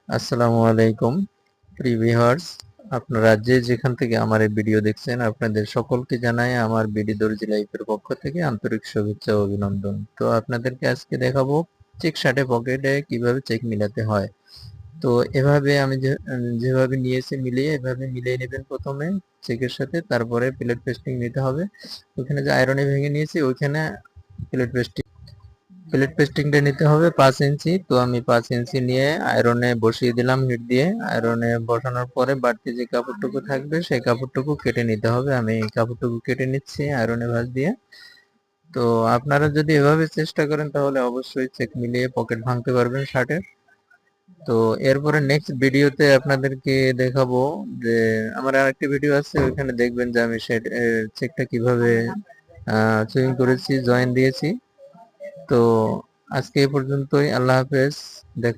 আসসালামু আলাইকুম প্রিয় ভিউয়ার্স, আপনারা যে যেখান থেকে আমার এই ভিডিও দেখছেন আপনাদের সকলকে জানাই আমার বিডি দর্জি লাইফের পক্ষ থেকে আন্তরিক শুভেচ্ছা ও অভিনন্দন। তো আপনাদেরকে আজকে দেখাবো চেক শার্টে পকেটে কিভাবে চেক মিলাতে হয়। তো এভাবে আমি যেভাবে নিয়েছি মিলিয়ে এভাবে মিলিয়ে নেবেন প্রথমে চেকের সাথে, তারপরে প্লেট পেস্টিং নিতে হবে। ওখানে যে আয়রনে ভেঙে নিয়েছি ওইখানে প্লেট পেস্টিং প্লেট পেস্টিংটা নিতে হবে 5 ইঞ্চি। তো আমি 5 ইঞ্চি নিয়ে আয়রনে বসিয়ে দিলাম হিট দিয়ে। আয়রনে বসানোর পরে বাড়তি যে কাপড়টুকু থাকবে সেই কাপড়টুকু কেটে নিতে হবে। আমি কাপড়টুকু কেটে নিচ্ছি আয়রনে ভাঁজ দিয়ে। তো আপনারা যদি এভাবে চেষ্টা করেন তাহলে অবশ্যই চেক মিলিয়ে পকেট ভাঙতে পারবেন শার্টের। তো এরপরে নেক্সট ভিডিওতে আপনাদেরকে দেখাবো যে আমার আরেকটি ভিডিও আছে, ওইখানে দেখবেন যে আমি চেকটা কিভাবে সুইং করেছি, জয়েন দিয়েছি। তো আজকে এই পর্যন্তই। আল্লাহ হাফেজ।